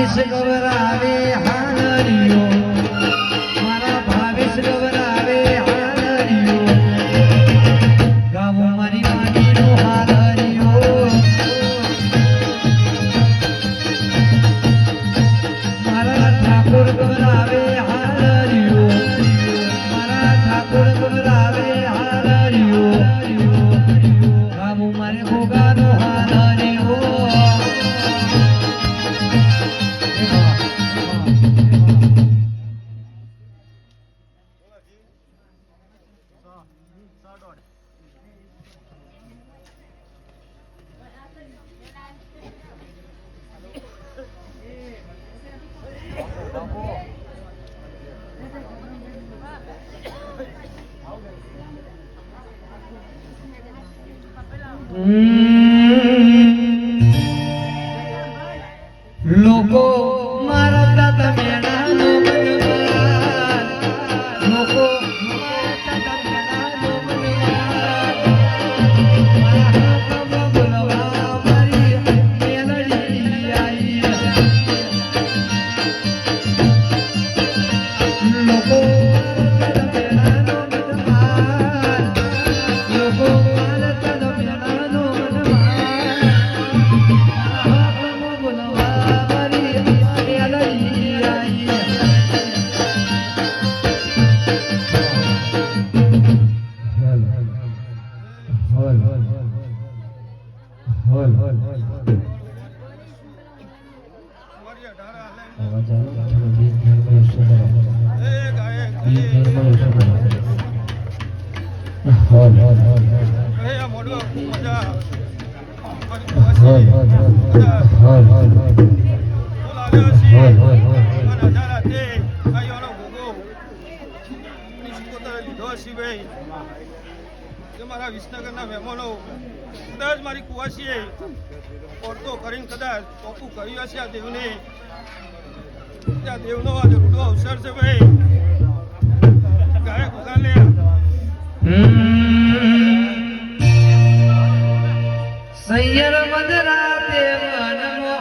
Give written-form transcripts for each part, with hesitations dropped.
ભાવેશ ગવરાવે હાલરિયો મારા ભાવેશ ગવરાવે હાલરિયો ગાવો મારી માટીનો હાલરિયો મારા ઠાકોર ગવરાવે હાલરિયો મારા ઠાકોર ગવરાવે હાલરિયો ગાવો મારે ભોગાનો હાલરિયો લોકો મારા દાદા મેળાનો મનવાન લોકો મારા દાદા મેળાનો મનવાન મારા હાથમાં બોલવા મારી મેલડી આવી લોકો મારા દાદા મેળાનો મનવાન લોકો મારા દાદા મેળાનો મારા વિસનગરના મહેમાનો કદાચ મારી કુવાસીએ ઓરતો કરીને કદાચ ચોખ્ખું કર્યું હશે આ દેવને ત્યાં દેવનો આજે રૂડો અવસર છે ભાઈ ગાયક વગાડે સૈયર મધરાતે મનમો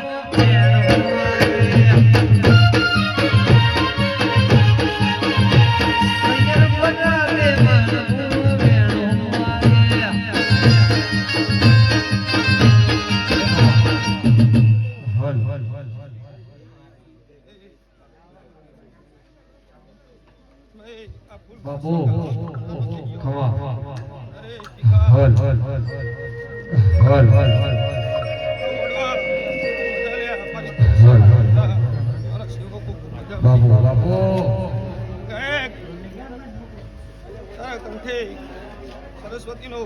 બાબુ ખવા હલ હલ હલ બાબુ બાબુ કંઠે સરસ્વતીનો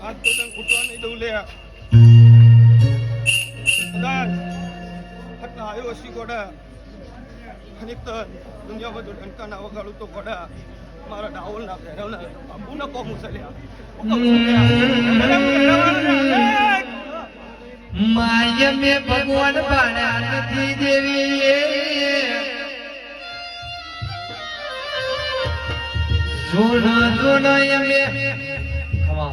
હાથ તો ખૂટવા નહીં દઉં લ્યા કદાચ આટલા આવ્યો હસી ગોડા અને દુનિયામાં જો ડંકા ના વગાડું તો ગોડા મારા ડાવલ ના ભેરવના બાપુ ના કોમ ઉછળ્યા માય મે ભગવાન પાડ્યા નથી દેવી સોનો સોનો યમે ખવા